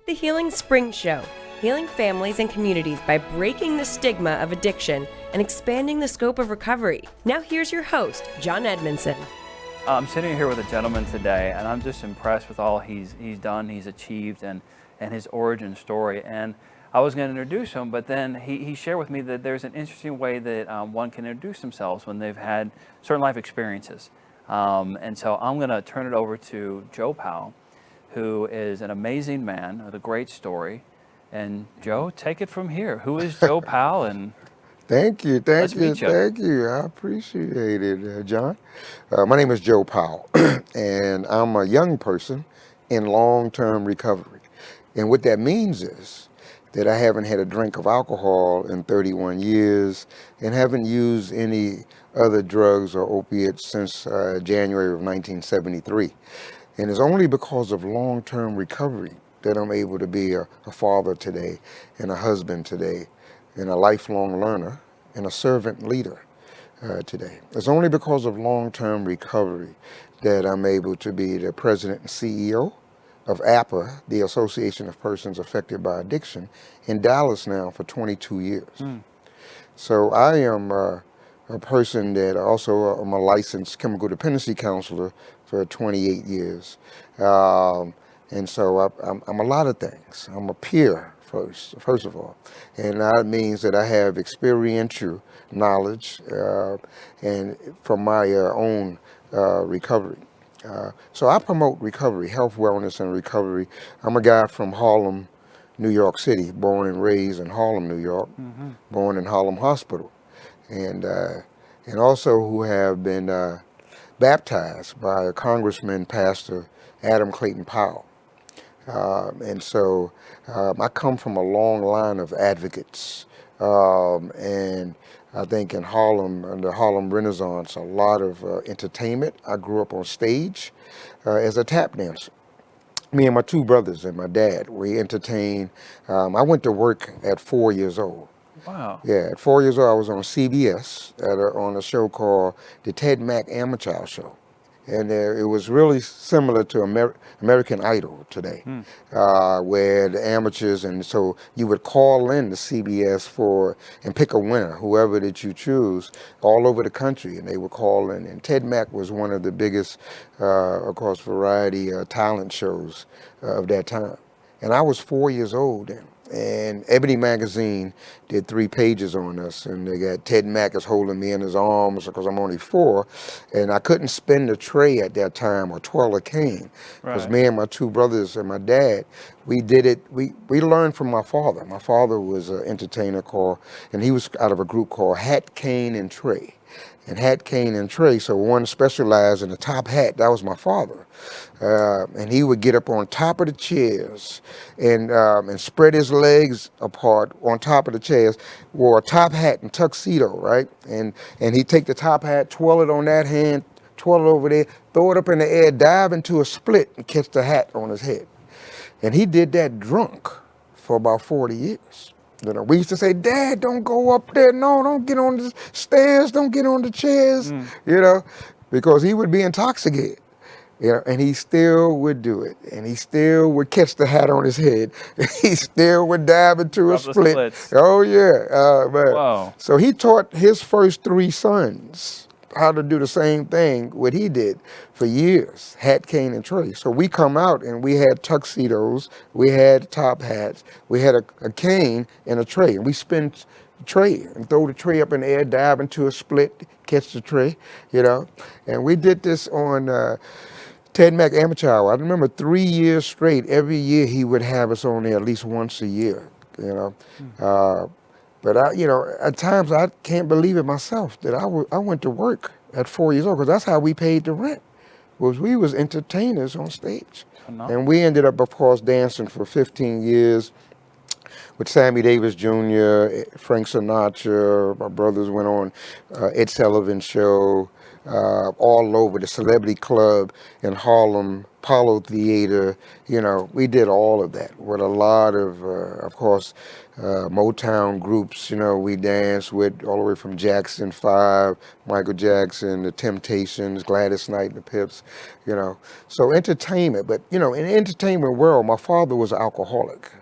The Healing Spring Show, healing families and communities by breaking the stigma of addiction and expanding the scope of recovery. Now here's your host, John Edmonson. I'm sitting here with a gentleman today, and I'm just impressed with all he's done, he's achieved, and his origin story. And I was going to introduce him, but then he shared with me that there's an interesting way that one can introduce themselves when they've had certain life experiences. And so I'm going to turn it over to Joe Powell, who is an amazing man with a great story. And Joe, take it from here. Who is Joe Powell? And Thank you. Let's meet you. I appreciate it, John. My name is Joe Powell, and I'm a young person in long-term recovery. And what that means is that I haven't had a drink of alcohol in 31 years and haven't used any other drugs or opiates since January of 1973. And it's only because of long-term recovery that I'm able to be a father today and a husband today and a lifelong learner and a servant leader today. It's only because of long-term recovery that I'm able to be the president and CEO of APAA, the Association of Persons Affected by Addiction, in Dallas now for 22 years. So I am a person that also I'm a licensed chemical dependency counselor for 28 years. And so I'm a lot of things. I'm a peer first of all. And that means that I have experiential knowledge and from my own recovery. So I promote recovery, health, wellness, and recovery. I'm a guy from Harlem, New York City, born and raised in Harlem, New York, born in Harlem Hospital, and also who have been baptized by a congressman, Pastor Adam Clayton Powell. And so I come from a long line of advocates. And I think in Harlem, the Harlem Renaissance, a lot of entertainment. I grew up on stage as a tap dancer. Me and my two brothers and my dad, we entertained. I went to work at 4 years old. wow. Yeah, at 4 years old, I was on CBS on a show called the Ted Mack Amateur Show. And it was really similar to American Idol today, where the amateurs, and so you would call in to CBS and pick a winner, whoever that you choose, all over the country, and they would call in. And Ted Mack was one of the biggest, of course, variety talent shows of that time. And I was 4 years old then. And Ebony Magazine did 3 pages on us, and they got Ted Mack is holding me in his arms because I'm only 4, and I couldn't spin the tray at that time or twirl a cane because me and my two brothers and my dad, we did it. We learned from my father. My father was an entertainer and he was out of a group called Hat, Cane, and Tray. And Hat, Cane, and Tray, so one specialized in the top hat, that was my father. And he would get up on top of the chairs and spread his legs apart on top of the chairs, wore a top hat and tuxedo, right? And he'd take the top hat, twirl it on that hand, twirl it over there, throw it up in the air, dive into a split and catch the hat on his head. And he did that drunk for about 40 years. You know, we used to say, Dad, don't go up there. No, don't get on the stairs. Don't get on the chairs, you know, because he would be intoxicated. You know, and he still would do it. And he still would catch the hat on his head. He still would dive into a split. Oh, yeah. Wow. So he taught his first 3 sons how to do the same thing, what he did for years, Hat, Cane, and Tray. So we come out and we had tuxedos, we had top hats, we had a cane and a tray, and we spin the tray and throw the tray up in the air, dive into a split, catch the tray, you know. And we did this on Ted Mack Amateur Hour. I remember 3 years straight, every year he would have us on there at least once a year, you know. But at times I can't believe it myself that I went to work at 4 years old, because that's how we paid the rent. We was entertainers on stage. And we ended up, of course, dancing for 15 years with Sammy Davis Jr., Frank Sinatra. My brothers went on Ed Sullivan Show. all over the Celebrity Club in Harlem, Apollo Theater. We did all of that with a lot of course, Motown groups. We danced with all the way from Jackson 5, Michael Jackson, the Temptations, Gladys Knight and the Pips. So entertainment. But in the entertainment world, my father was an alcoholic.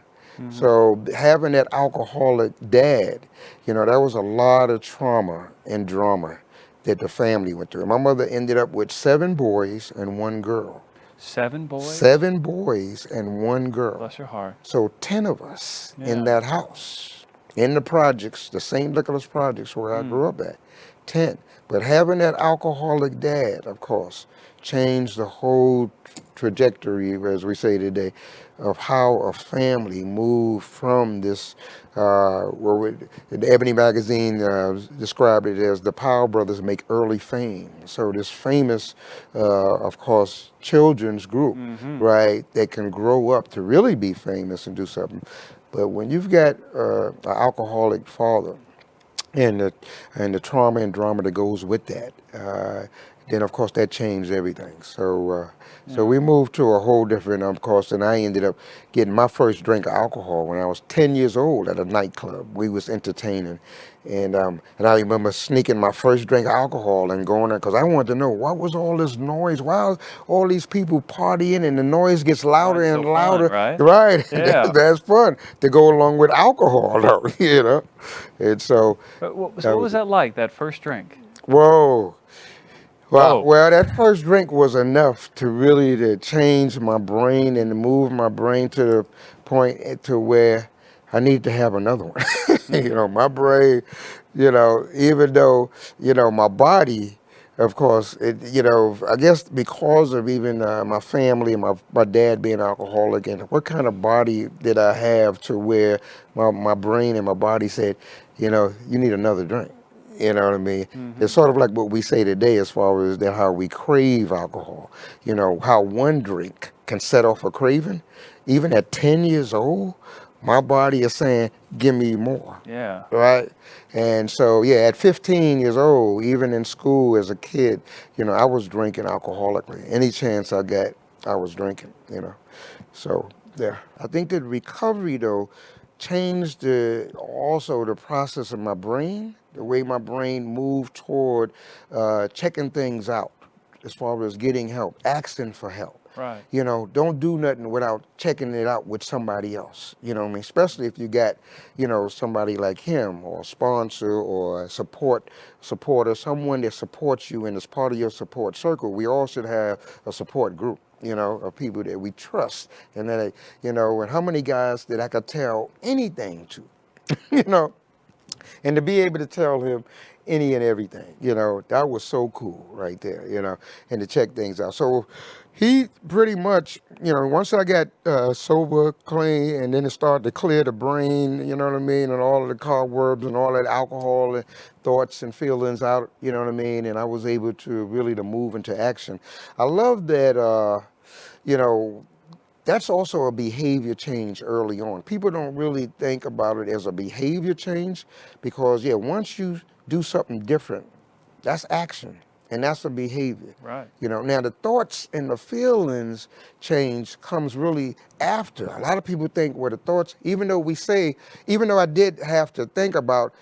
So having that alcoholic dad, there was a lot of trauma and drama that the family went through. My mother ended up with 7 boys and 1 girl. 7 boys? 7 boys and 1 girl. Bless your heart. So 10 of us in Yeah. that house, in the projects, the St. Nicholas projects where I grew up at. 10. But having that alcoholic dad, of course, changed the whole trajectory, as we say today, of how a family moved from this, the Ebony magazine described it as the Powell brothers make early fame. So this famous, of course, children's group, right, that can grow up to really be famous and do something. But when you've got an alcoholic father, and the trauma and drama that goes with that, then of course that changed everything. So we moved to a whole different, of course, and I ended up getting my first drink of alcohol when I was 10 years old at a nightclub. We was entertaining, and I remember sneaking my first drink of alcohol and going there because I wanted to know what was all this noise. Why are all these people partying and the noise gets louder That's and so louder? fun, right? Right. Yeah. That's fun to go along with alcohol, though. And so. But what was that like, that first drink? Whoa. Whoa. Well, that first drink was enough to change my brain and to move my brain to the point to where I need to have another one. My brain, even though, my body, of course, I guess because of even my family, my dad being alcoholic, and what kind of body did I have to where my brain and my body said, you need another drink. You know what I mean? It's sort of like what we say today as far as how we crave alcohol. How one drink can set off a craving. Even at 10 years old, my body is saying, give me more. Yeah. Right? And so, at 15 years old, even in school as a kid, I was drinking alcoholically. Any chance I got, I was drinking, So, yeah. I think that recovery, though, changed also the process of my brain, the way my brain moved toward checking things out as far as getting help, asking for help. Right. Don't do nothing without checking it out with somebody else. Especially if you got, somebody like him or a sponsor or a supporter, someone that supports you and is part of your support circle. We all should have a support group. Of people that we trust, and that, and how many guys that I could tell anything to, and to be able to tell him any and everything, that was so cool right there, and to check things out. So he pretty much, once I got sober, clean, and then it started to clear the brain, you know what I mean, and all of the cobwebs and all that alcohol and thoughts and feelings out, you know what I mean, and I was able to really to move into action. I love that, that's also a behavior change early on. People don't really think about it as a behavior change because, once you do something different, that's action and that's a behavior. Right. Now the thoughts and the feelings change comes really after. A lot of people think, the thoughts, even though I did have to think about,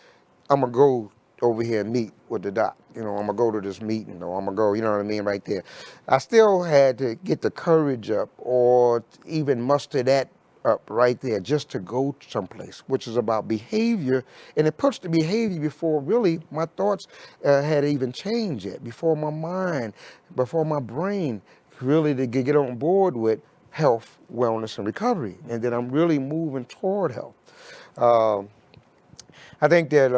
I'm going to go over here and meet with the doc. I'm going to go to this meeting, or I'm going to go, you know what I mean, right there. I still had to get the courage up or even muster that up right there just to go someplace, which is about behavior. And it puts the behavior before really my thoughts had even changed yet, before my mind, before my brain really to get on board with health, wellness, and recovery. And then I'm really moving toward health. I think that,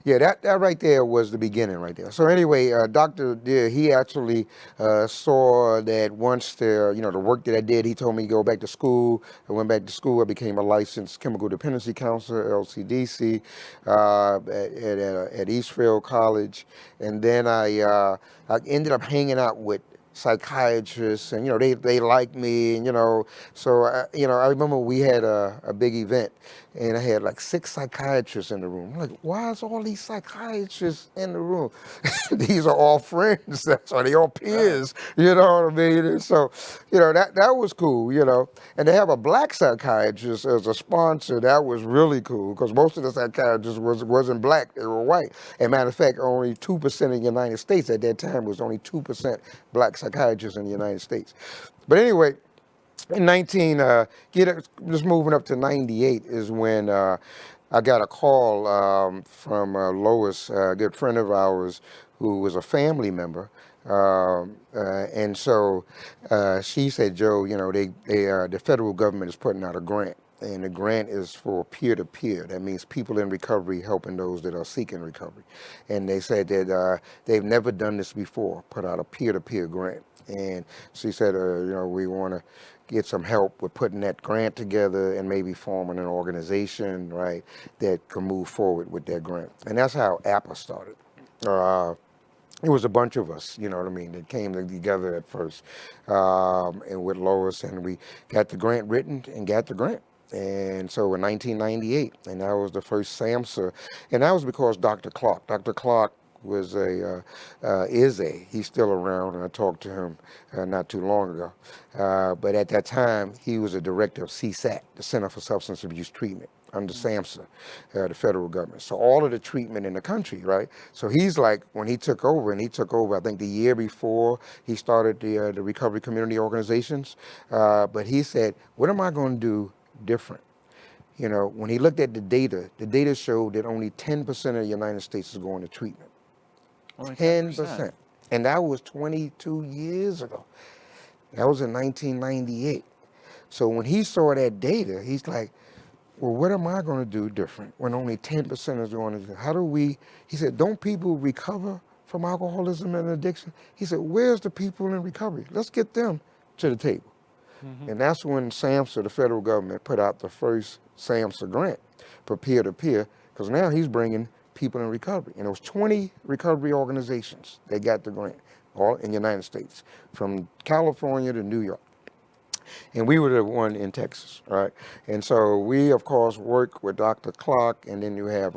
that right there was the beginning right there. So anyway, Dr. Deere, he actually saw that once the work that I did, he told me to go back to school. I went back to school. I became a licensed chemical dependency counselor, LCDC, at Eastfield College. And then I ended up hanging out with psychiatrists, and they liked me, and so I remember we had a big event, and I had like 6 psychiatrists in the room. I'm like, why is all these psychiatrists in the room? These are all friends. That's why they all peers. You know what I mean? And so, that was cool. And to have a black psychiatrist as a sponsor, that was really cool, because most of the psychiatrists wasn't black; they were white. And matter of fact, only 2% in the United States at that time was only 2% black psychiatrists in the United States. But anyway, in just moving up to 98 is when I got a call from Lois, a good friend of ours, who was a family member. And so she said, Joe, the federal government is putting out a grant. And the grant is for peer-to-peer. That means people in recovery helping those that are seeking recovery. And they said that they've never done this before, put out a peer-to-peer grant. And she said, we want to get some help with putting that grant together and maybe forming an organization, right, that can move forward with that grant. And that's how APAA started. It was a bunch of us, that came together at first, and with Lois, and we got the grant written and got the grant. And so in 1998, and that was the first SAMHSA, and that was because Dr. Clark was he's still around, and I talked to him not too long ago. But at that time, he was a director of CSAT, the Center for Substance Abuse Treatment, under SAMHSA, the federal government. So all of the treatment in the country, right? So he's like, when he took over, I think the year before he started the recovery community organizations, but he said, what am I going to do different? When he looked at the data showed that only 10% of the United States is going to treatment. Only 10%. And that was 22 years ago. That was in 1998. So when he saw that data, he's like, well, what am I going to do different when only 10% is going to do? He said, don't people recover from alcoholism and addiction? He said, where's the people in recovery? Let's get them to the table. Mm-hmm. And that's when SAMHSA, the federal government, put out the first SAMHSA grant for peer-to-peer, because now he's bringing people in recovery. And it was 20 recovery organizations that got the grant, all in the United States, from California to New York. And we were the one in Texas, right? And so we, of course, work with Dr. Clark, and then you have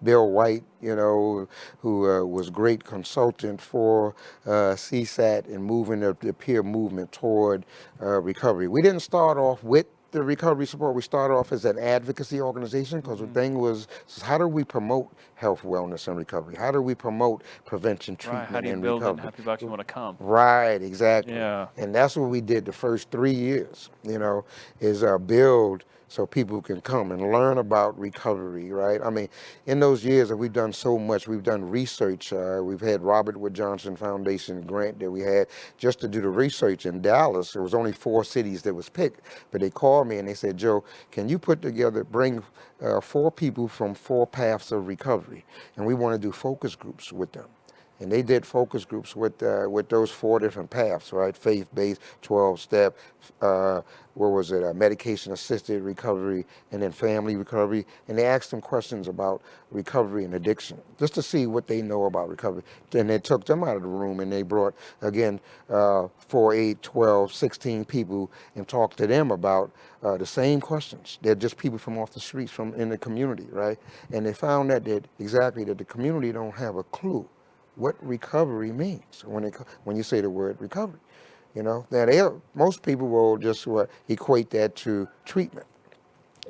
Bill White, who was great consultant for CSAT and moving the peer movement toward recovery. We didn't start off with the recovery support. We started off as an advocacy organization, because the thing was, how do we promote health, wellness, and recovery? How do we promote prevention, treatment, How do you and build recovery? and have people actually want to come? Right, exactly. Yeah. And that's what we did the first 3 years, is build so people can come and learn about recovery, right? I mean, in those years that we've done so much, we've done research. We've had Robert Wood Johnson Foundation grant that we had just to do the research in Dallas. There was only 4 cities that was picked, but they called me and they said, Joe, can you bring 4 people from 4 paths of recovery? And we want to do focus groups with them. And they did focus groups with those 4 different paths, right? Faith-based, 12-step, medication-assisted recovery, and then family recovery. And they asked them questions about recovery and addiction, just to see what they know about recovery. Then they took them out of the room, and they brought, again, 4, 8, 12, 16 people and talked to them about the same questions. They're just people from off the streets, from in the community, right? And they found that the community don't have a clue what recovery means when you say the word recovery. Now most people will just equate that to treatment,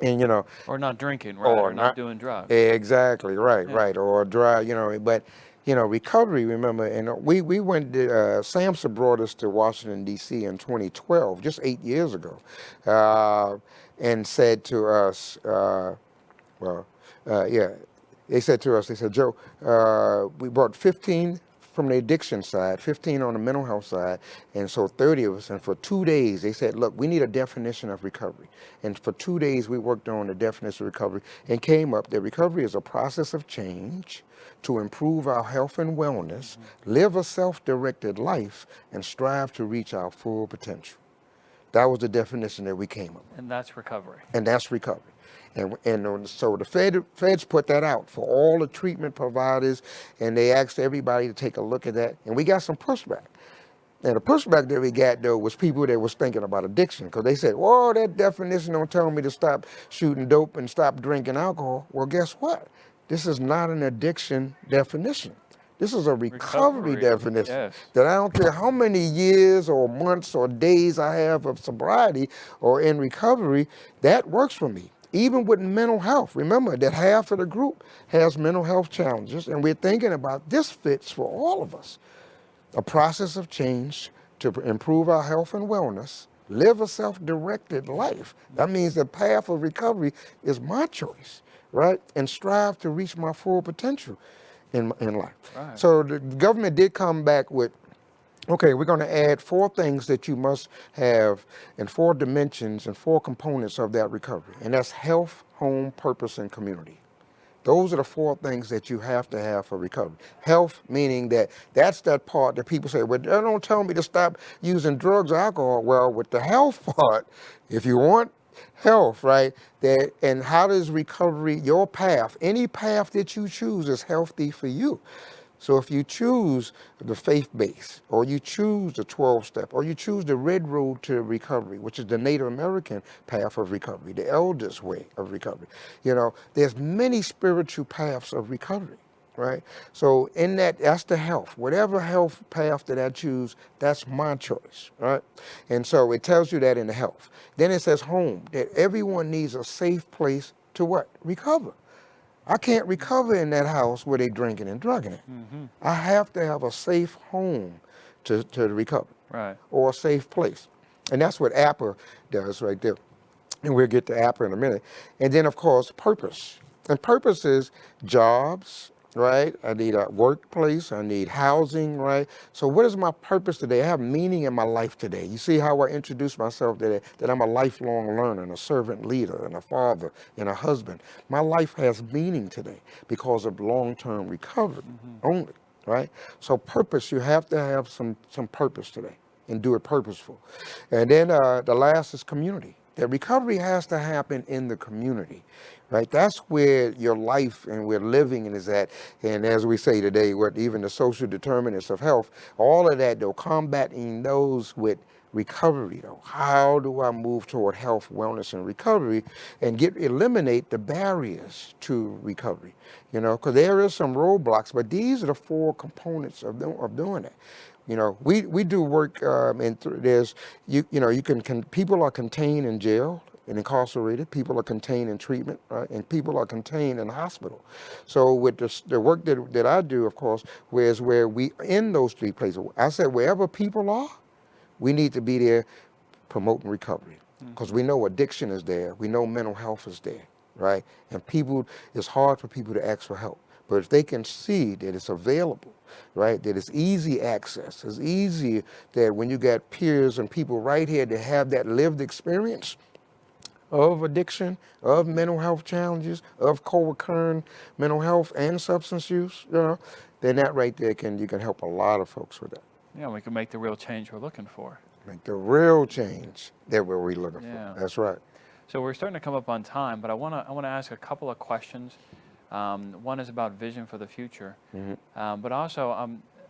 and or not drinking, right? Or not doing drugs. Exactly, right, yeah. Right, or dry, but recovery. Remember, and we went. SAMHSA brought us to Washington D.C. in 2012, just 8 years ago, and said to us, They said to us, Joe, we brought 15 from the addiction side, 15 on the mental health side, and so 30 of us. And for 2 days, they said, look, we need a definition of recovery. And for 2 days, we worked on the definition of recovery and came up that recovery is a process of change to improve our health and wellness, live a self-directed life, and strive to reach our full potential. That was the definition that we came up with. And that's recovery. And that's recovery. And so the feds put that out for all the treatment providers, and they asked everybody to take a look at that. And we got some pushback. And the pushback that we got, though, was people that was thinking about addiction, because they said, "Whoa, that definition don't tell me to stop shooting dope and stop drinking alcohol." Well, guess what? This is not an addiction definition. This is a recovery definition. Yes. That I don't care how many years or months or days I have of sobriety or in recovery, that works for me. Even with mental health, remember that half of the group has mental health challenges, and we're thinking about this fits for all of us. A process of change to improve our health and wellness, live a self-directed life. That means the path of recovery is my choice, right? And strive to reach my full potential in life. Right. So the government did come back with, okay, we're going to add 4 things that you must have in 4 dimensions and 4 components of that recovery. And that's health, home, purpose, and community. Those are the 4 things that you have to have for recovery. Health, meaning that's that part that people say, well, they don't tell me to stop using drugs or alcohol. Well, with the health part, if you want health, right, and how does recovery, your path, any path that you choose is healthy for you. So if you choose the faith base, or you choose the 12-step, or you choose the red road to recovery, which is the Native American path of recovery, the elders' way of recovery, there's many spiritual paths of recovery, right? So in that's the health. Whatever health path that I choose, that's my choice, right? And so it tells you that in the health. Then it says home, that everyone needs a safe place to what? Recover. I can't recover in that house where they're drinking and drugging it. Mm-hmm. I have to have a safe home to recover, Right. or a safe place. And that's what APAA does right there. And we'll get to APAA in a minute. And then, of course, purpose. And purpose is jobs, right? I need a workplace. I need housing, right? So what is my purpose today? I have meaning in my life today. You see how I introduce myself today, that I'm a lifelong learner and a servant leader and a father and a husband. My life has meaning today because of long-term recovery only, right? So purpose, you have to have some purpose today and do it purposeful. And then the last is community. That recovery has to happen in the community, right? That's where your life and where living is at. And as we say today, what even the social determinants of health, all of that, though, combating those with recovery, though. How do I move toward health, wellness, and recovery, and eliminate the barriers to recovery? Because there is some roadblocks, but these are the 4 components of doing it. We do work, and there's, people are contained in jail and incarcerated, people are contained in treatment, right? And people are contained in hospital. So with the work that I do, of course, where we, in those 3 places, I said wherever people are, we need to be there promoting recovery. Because we know addiction is there, we know mental health is there, right? And it's hard for people to ask for help. But if they can see that it's available, right, that it's easy access, it's easy that when you got peers and people right here that have that lived experience of addiction, of mental health challenges, of co-occurring mental health and substance use, then that right there you can help a lot of folks with that. Yeah, we can make the real change we're looking for. Make the real change that we're looking for. That's right. So we're starting to come up on time, but I want to ask a couple of questions. One is about vision for the future, but also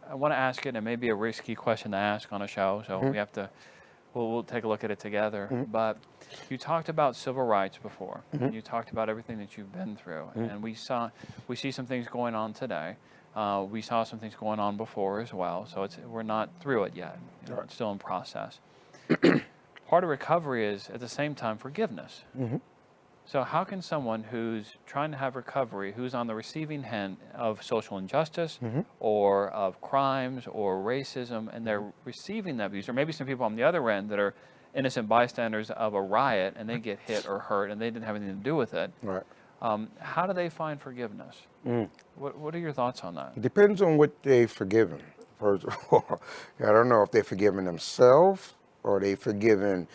I want to ask it, and it may be a risky question to ask on a show, so we'll take a look at it together. But you talked about civil rights before, and you talked about everything that you've been through, and we see some things going on today. We saw some things going on before as well, so we're not through it yet. It's still in process. Part of recovery is, at the same time, forgiveness. So how can someone who's trying to have recovery, who's on the receiving end of social injustice or of crimes or racism, and they're receiving that abuse, or maybe some people on the other end that are innocent bystanders of a riot and they get hit or hurt and they didn't have anything to do with it, Right. How do they find forgiveness? What are your thoughts on that? It depends on what they've forgiven, first of all. I don't know if they've forgiven themselves, or they've forgiven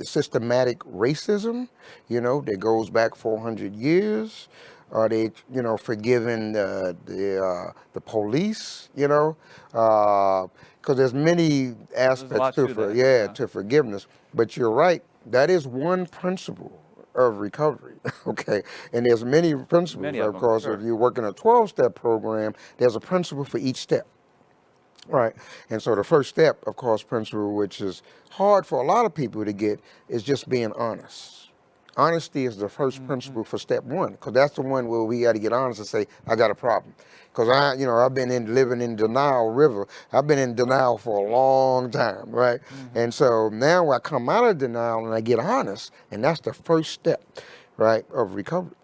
systematic racism, that goes back 400 years. Are they, forgiven the police, because there's many aspects to forgiveness. But you're right, that is one principle of recovery, okay? And there's many principles, of course. If you work in a 12-step program, there's a principle for each step. Right. And so the first step, of course, principle, which is hard for a lot of people to get, is just being honest. Honesty is the first principle for step one, because that's the one where we got to get honest and say, I got a problem. Because I've been living in denial river. I've been in denial for a long time, right? And so now I come out of denial and I get honest, and that's the first step, right, of recovery.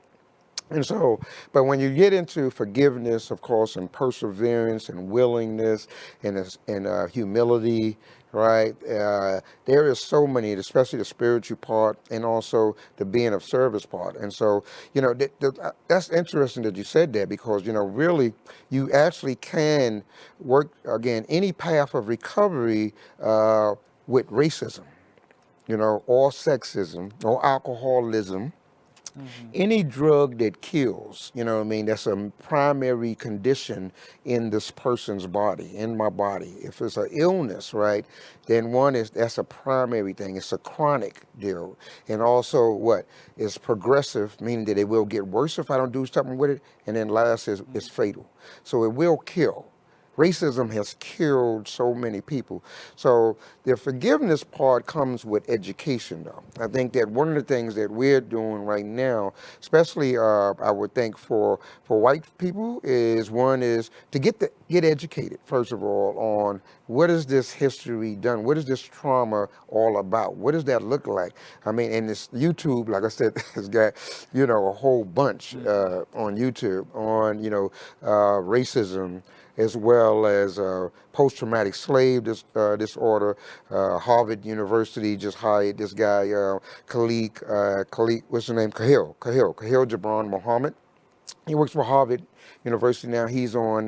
And so, but when you get into forgiveness, of course, and perseverance and willingness and humility, right? There is so many, especially the spiritual part and also the being of service part. And so, that's interesting that you said that, because, really you actually can work, again, any path of recovery with racism, or sexism or alcoholism. Any drug that kills, that's a primary condition in this person's body, in my body. If it's an illness, right, then that's a primary thing. It's a chronic deal. And also what? It's progressive, meaning that it will get worse if I don't do something with it. And then last is it's fatal. So it will kill. Racism has killed so many people. So the forgiveness part comes with education, though. I think that one of the things that we're doing right now, especially I would think for white people, is to get educated, first of all, on what is this history done? What is this trauma all about? What does that look like? I mean, and this YouTube, like I said, has got, a whole bunch on YouTube on, racism, as well as post-traumatic slave disorder. Harvard University just hired this guy, Khalid, what's his name? Kahil Gibran Muhammad. He works for Harvard University now. He's on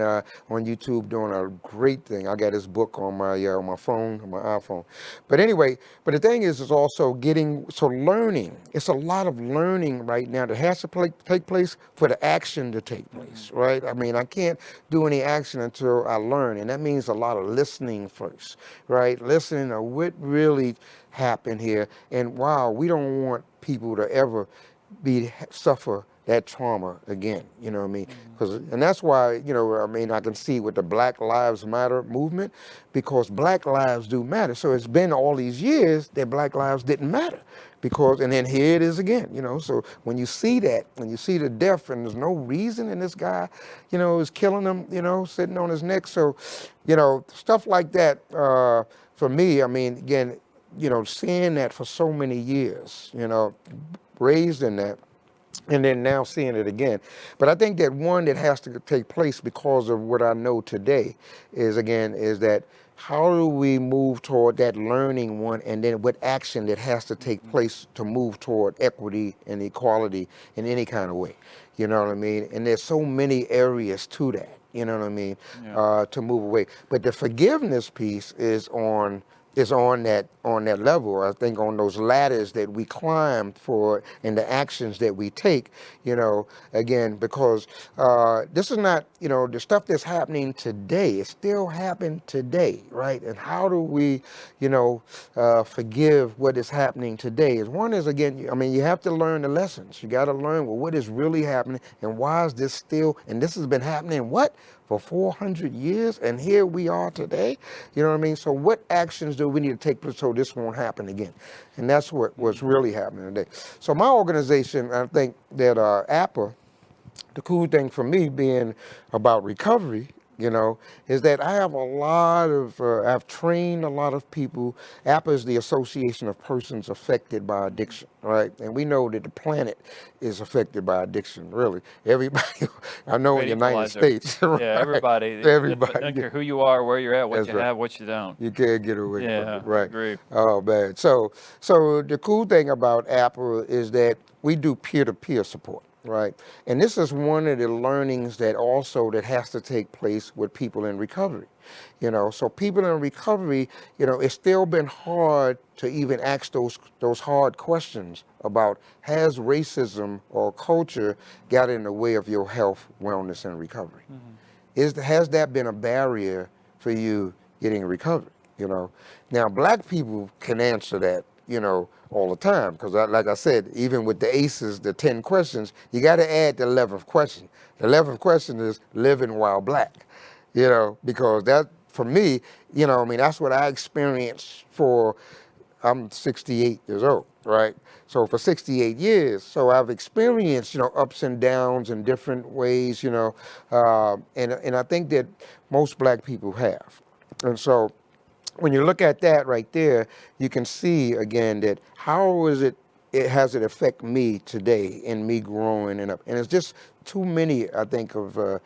YouTube doing a great thing. I got his book on my phone, on my iPhone. But anyway, the thing is also learning. It's a lot of learning right now that has to take place for the action to take place, right? I mean, I can't do any action until I learn, and that means a lot of listening first, right? Listening to what really happened here, and wow, we don't want people to ever suffer that trauma again, you know what I mean? And that's why, I can see with the Black Lives Matter movement, because Black lives do matter. So it's been all these years that Black lives didn't matter, and then here it is again, So when you see that, when you see the death and there's no reason, and this guy, is killing him, sitting on his neck. So, stuff like that, for me, I mean, again, seeing that for so many years, raised in that, and then now seeing it again. But I think that one that has to take place because of what I know today is that how do we move toward that learning one, and then what action that has to take place to move toward equity and equality in any kind of way. You know what I mean? And there's so many areas to that, you know what I mean, to move away. But the forgiveness piece is on that level. I think on those ladders that we climb for and the actions that we take, again, because this is not, the stuff that's happening today, it still happened today, right? And how do we, forgive what is happening today? One is, again, you have to learn the lessons. You got to learn, what is really happening and why is this still, and this has been happening, for 400 years, and here we are today. You know what I mean? So what actions do we need to take so this won't happen again? And that's what's really happening today. So my organization, I think that APAA, the cool thing for me being about recovery, is that I have I've trained a lot of people. APAA is the Association of Persons Affected by Addiction, right? And we know that the planet is affected by addiction, really. Everybody, I know in the United States. Right? Yeah, everybody. I don't care who you are, where you're at, what you have, what you don't. You can't get away from it, right? I agree. Oh, man. So the cool thing about APAA is that we do peer-to-peer support. Right. And this is one of the learnings that has to take place with people in recovery. So people in recovery, it's still been hard to even ask those hard questions about, has racism or culture got in the way of your health, wellness, and recovery? Has that been a barrier for you getting recovery? Now Black people can answer that, all the time. Because like I said, even with the ACEs, the 10 questions, you got to add the 11th question. The 11th question is living while Black, because that for me, that's what I experienced I'm 68 years old, right? So for 68 years, so I've experienced, ups and downs in different ways, and I think that most black people have. And so when you look at that right there, you can see again that how is it has it affect me today in me growing and up, and it's just too many, I think, and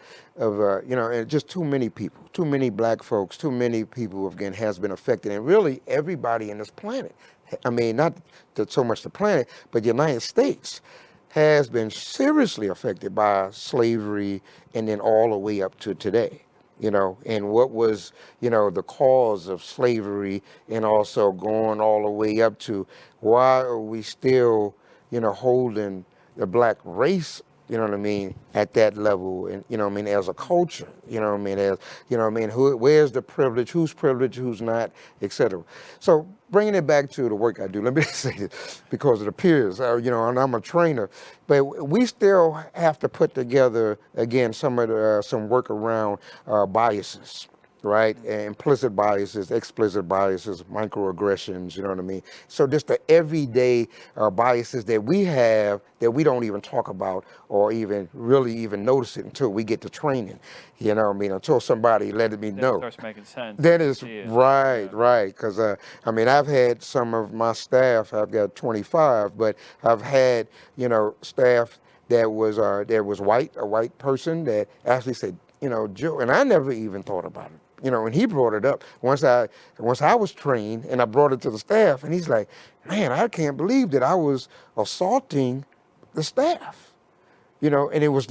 just too many people, too many black folks, too many people again has been affected, and really everybody in this planet. I mean, not so much the planet, but the United States has been seriously affected by slavery, and then all the way up to today. And what was, the cause of slavery, and also going all the way up to why are we still, holding the black race, at that level, and, as a culture, where's the privilege, who's not, etc. So bringing it back to the work I do, let me say this, because it appears, and I'm a trainer, but we still have to put together, again, some work around biases. Right, implicit biases, explicit biases, microaggressions. You know what I mean. So just the everyday biases that we have that we don't even talk about or even notice it until we get to training. You know what I mean? Until somebody let me know. It starts making sense. That is right, right. Because I've had some of my staff. I've got 25, but I've had staff that was white, a white person that actually said, Joe, and I never even thought about it. And he brought it up once I was trained, and I brought it to the staff, and he's like, man, I can't believe that I was assaulting the staff, and it was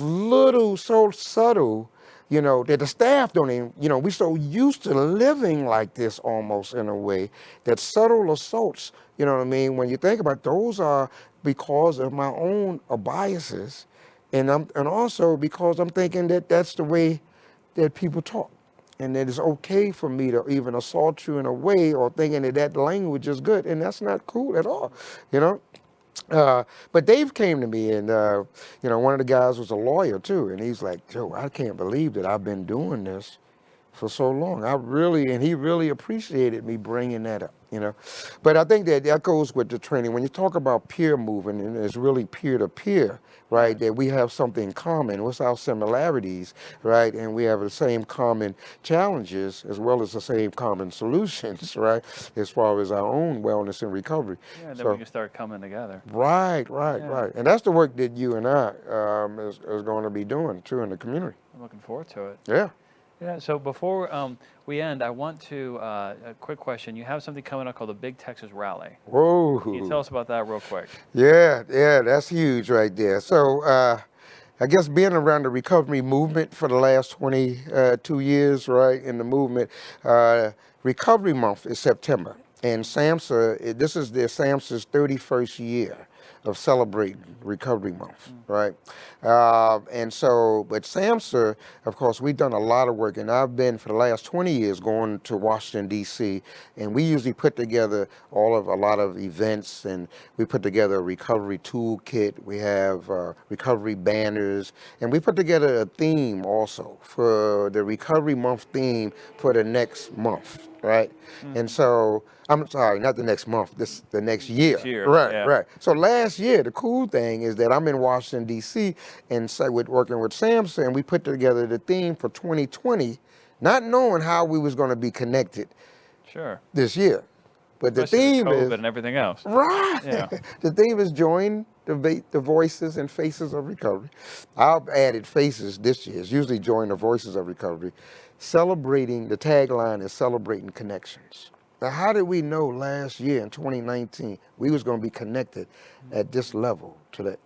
so subtle, that the staff don't even, we're so used to living like this almost in a way that subtle assaults, when you think about it, those are because of my own biases, and also because I'm thinking that that's the way that people talk. And that it's okay for me to even assault you in a way or thinking that language is good. And that's not cool at all, But Dave came to me and, one of the guys was a lawyer too. And he's like, Joe, I can't believe that I've been doing this for so long. And he really appreciated me bringing that up, But I think that goes with the training. When you talk about peer moving, and it's really peer to peer, right? That we have something in common. What's our similarities, right? And we have the same common challenges as well as the same common solutions, right? As far as our own wellness and recovery. Yeah, then we can start coming together. Right. And that's the work that you and I is going to be doing too in the community. I'm looking forward to it. Yeah. Yeah, so before we end, I want to, a quick question. You have something coming up called the Big Texas Rally. Whoa. Can you tell us about that real quick? Yeah, that's huge right there. So I guess being around the recovery movement for the last 22 years, right, in the movement, Recovery Month is September. And SAMHSA, this is SAMHSA's 31st year of celebrating Recovery Month, right? And so, but SAMHSA, of course, we've done a lot of work, and I've been for the last 20 years going to Washington, D.C., and we usually put together a lot of events, and we put together a recovery toolkit. We have recovery banners, and we put together a theme also for the Recovery Month theme for the next month, right? And so, I'm sorry, not the next month, the next year. Right. So last year, the cool thing is that I'm in Washington, D.C., and working with SAMHSA, and we put together the theme for 2020, not knowing how we was going to be connected this year. But especially the theme COVID is and everything else. Right. Yeah. The theme is join the voices and faces of recovery. I've added faces this year. It's usually join the voices of recovery. Celebrating, the tagline is celebrating connections. Now, how did we know last year in 2019 we was going to be connected at this level today?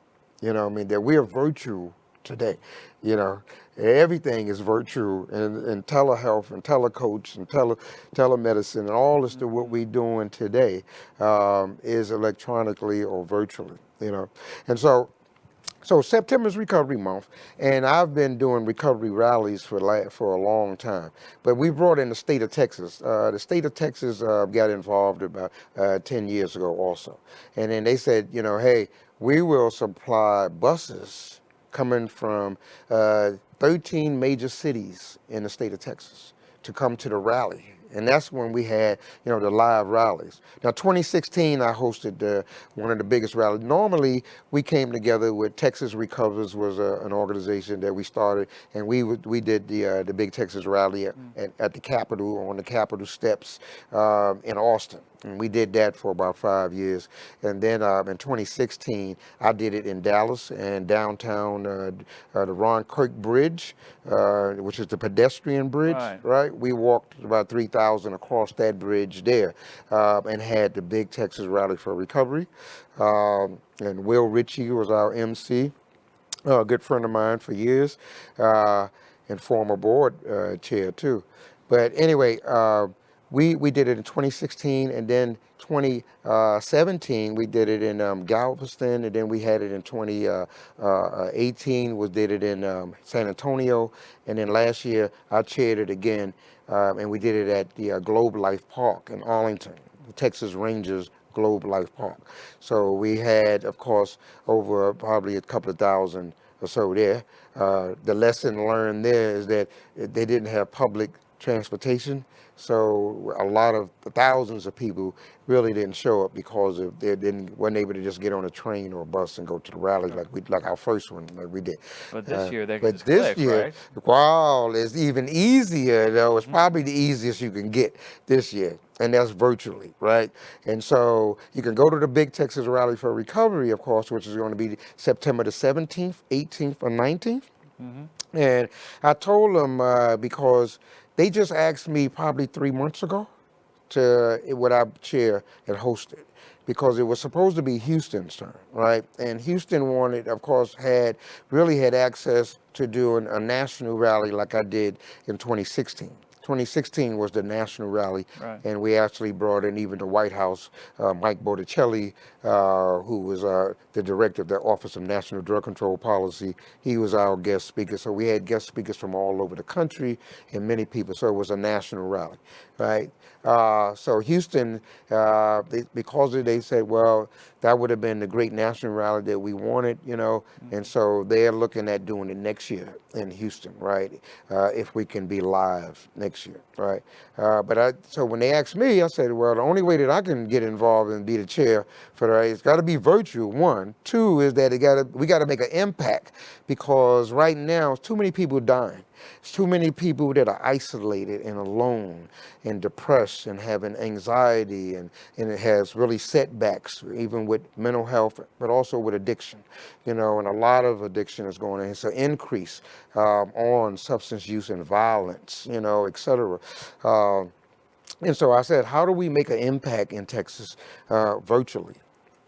That we are virtual today. Everything is virtual, and telehealth and telecoach and telemedicine and all this to what we're doing today is electronically or virtually. And so September is Recovery Month, and I've been doing recovery rallies for a long time. But we brought in the state of Texas. The state of Texas got involved about 10 years ago also. And then they said, hey, we will supply buses coming from 13 major cities in the state of Texas. to come to the rally. And that's when we had, the live rallies. Now, 2016, I hosted one of the biggest rallies. Normally, we came together with Texas Recovers was an organization that we started, and we did the big Texas rally at the Capitol, on the Capitol steps in Austin. And we did that for about 5 years. And then in 2016, I did it in Dallas and downtown, the Ron Kirk Bridge, which is the pedestrian bridge, right? We walked about 3,000 across that bridge there and had the big Texas Rally for Recovery. And Will Ritchie was our MC, a good friend of mine for years, and former board chair too. But anyway, we did it in 2016, and then 2017 we did it in Galveston, and then we had it in 2018. We did it in San Antonio, and then last year I chaired it again, and we did it at the Globe Life Park in Arlington, the Texas Rangers Globe Life Park. So we had, of course, over probably a couple of thousand or so there. The lesson learned there is that they didn't have public transportation. So a lot of thousands of people really didn't show up because of they weren't able to just get on a train or a bus and go to the rally like our first one like we did. But this year they but just this click, year, right? wow, it's even easier though. It's probably the easiest you can get this year, and that's virtually, right? And so you can go to the Big Texas Rally for Recovery, of course, which is going to be September the 17th, 18th, or 19th. And I told them because they just asked me probably 3 months ago to would I chair and host it, because it was supposed to be Houston's turn, right? And Houston wanted, of course, had access to doing a national rally like I did in 2016. 2016 was the national rally, and we actually brought in even the White House, Mike Botticelli, who was the director of the Office of National Drug Control Policy. He was our guest speaker. So we had guest speakers from all over the country and many people. So it was a national rally, right? So Houston, because they said, well, that would have been the great national rally that we wanted, and so they're looking at doing it next year in Houston, right? If we can be live next year, right? So when they asked me, I said, well, the only way that I can get involved and be the chair for the rally, it's got to be virtual, one. Two is that we got to make an impact, because right now, too many people dying. It's too many people that are isolated and alone and depressed and having anxiety, and it has really setbacks, even with mental health, but also with addiction, and a lot of addiction is going on. It's an increase on substance use and violence, et cetera. And so I said, how do we make an impact in Texas virtually?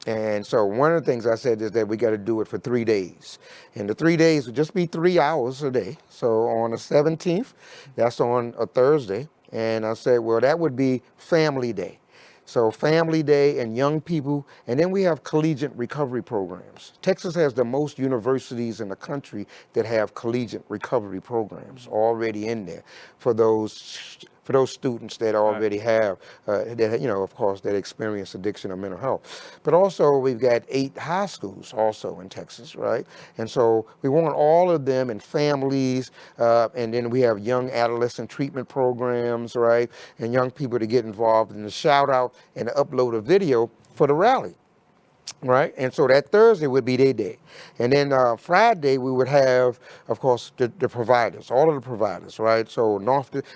And so one of the things I said is that we got to do it for 3 days. And the 3 days would just be 3 hours a day. So on the 17th, that's on a Thursday. And I said, well, that would be Family Day. So Family Day and young people. And then we have collegiate recovery programs. Texas has the most universities in the country that have collegiate recovery programs already in there for those students that already have, of course, that experience addiction or mental health. But also, we've got 8 high schools also in Texas, right? And so we want all of them and families, and then we have young adolescent treatment programs, right? And young people to get involved and to shout out and to upload a video for the rally. Right, and so that Thursday would be their day, and then Friday we would have, of course, the providers, all of the providers, right? So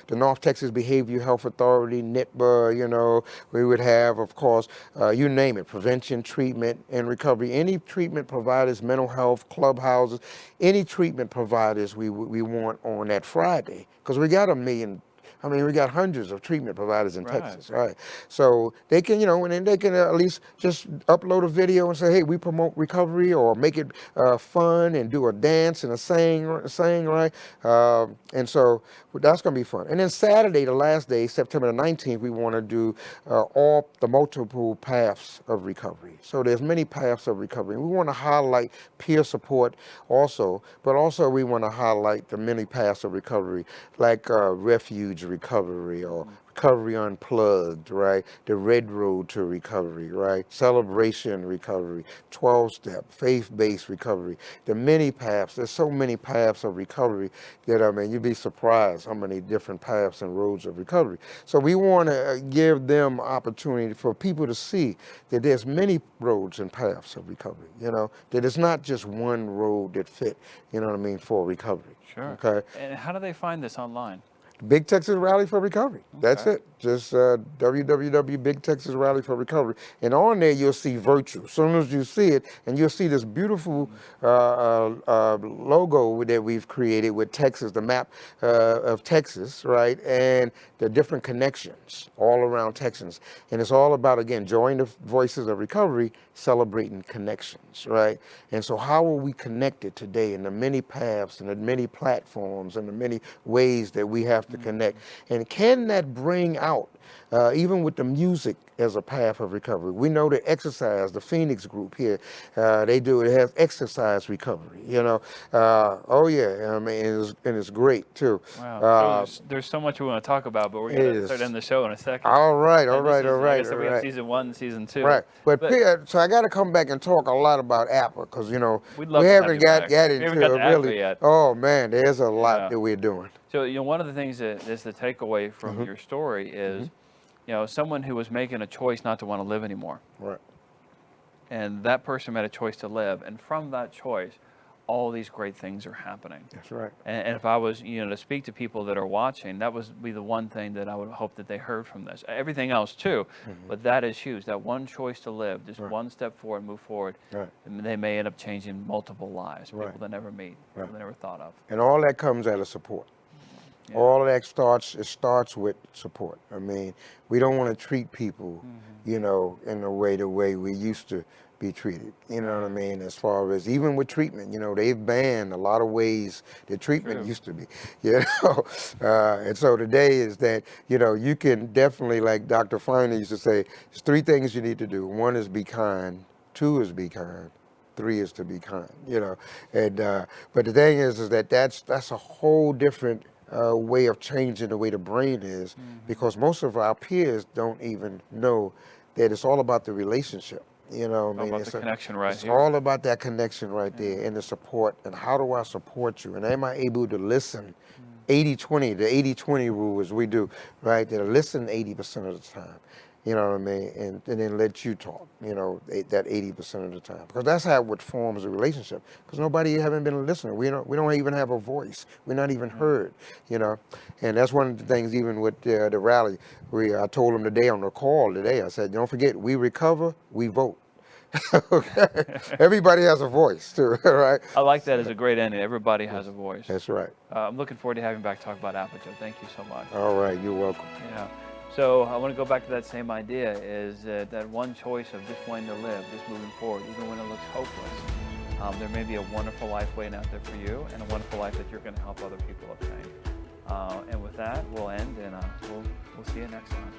the North Texas Behavioral Health Authority, NITBA, we would have, of course, you name it, prevention, treatment, and recovery. Any treatment providers, mental health, clubhouses, any treatment providers we want on that Friday, because we got 1 million. I mean, we got hundreds of treatment providers in Texas, right? So they can, and then they can at least just upload a video and say, hey, we promote recovery, or make it fun and do a dance and a sing, right? And so that's going to be fun. And then Saturday, the last day, September the 19th, we want to do all the multiple paths of recovery. So there's many paths of recovery. We want to highlight peer support also, but also we want to highlight the many paths of recovery, like refuge recovery or Recovery Unplugged, right? The Red Road to Recovery, right? Celebration Recovery, 12-step, faith-based recovery. The many paths, there's so many paths of recovery that, I mean, you'd be surprised how many different paths and roads of recovery. So we want to give them opportunity for people to see that there's many roads and paths of recovery, you know, that it's not just one road that fit, you know what I mean, for recovery. Sure. Okay. And how do they find this online? Big Texas Rally for Recovery. That's Okay. it. Just www. Big Texas Rally for Recovery. And on there, you'll see virtue. As soon as you see it, and you'll see this beautiful logo that we've created with Texas, the map of Texas, right? And the different connections all around Texans. And it's all about, again, joining the voices of recovery, celebrating connections, right? And so how are we connected today in the many paths and the many platforms and the many ways that we have to connect? And can that bring out, even with the music as a path of recovery? We know that exercise, the Phoenix group here, they have exercise recovery, you know. Oh yeah, I mean, and it's great too. Wow. So there's so much we want to talk about, but we're going to start ending the show in a second. All right, all And right, this is- all right, I guess all we have right. season 1 and season 2. Right, but so I got to come back and talk a lot about APAA because, you know, We'd love we to have haven't you got back. into We haven't got to APAA really. yet. Oh man, there's a lot Yeah. that we're doing. So, you know, one of the things that is the takeaway from your story is, you know, someone who was making a choice not to want to live anymore. Right. And that person made a choice to live. And from that choice, all these great things are happening. That's right. And if I was, you know, to speak to people that are watching, that would be the one thing that I would hope that they heard from this. Everything else too, but that is huge. That one choice to live, just one step forward, move forward. Right. And they may end up changing multiple lives, people Right. that never meet, people Right. they never thought of. And all that comes out of support. Yeah. All of that starts with support. I mean, we don't want to treat people, you know, in the way we used to be treated. You know what I mean? As far as even with treatment, you know, they've banned a lot of ways that treatment used to be. You know, and so today is that, you know, you can definitely, like Dr. Feiner used to say, there's 3 things you need to do. 1 is be kind. 2 is be kind. 3 is to be kind. You know, and but the thing is that that's a whole different way of changing the way the brain is, because most of our peers don't even know that it's all about the relationship. You know, I mean, About the connection right it's here. all about that connection right there and the support. And how do I support you? And am I able to listen? 80-20, the 80-20 rule is we do, right? That listen 80% of the time. You know what I mean? And then let you talk, you know, that 80% of the time. Because that's how it forms a relationship. Because nobody haven't been listening. We don't even have a voice. We're not even heard, you know. And that's one of the things even with the rally. I told them today on the call today, I said, don't forget, we recover, we vote. Okay? Everybody has a voice too, right? I like that as a great ending. Everybody has a voice. That's right. I'm looking forward to having you back to talk about APAA, Joe. Thank you so much. All right, you're welcome. Yeah. So I want to go back to that same idea, is that one choice of just wanting to live, just moving forward, even when it looks hopeless. There may be a wonderful life waiting out there for you, and a wonderful life that you're going to help other people obtain. And with that, we'll end, and we'll see you next time.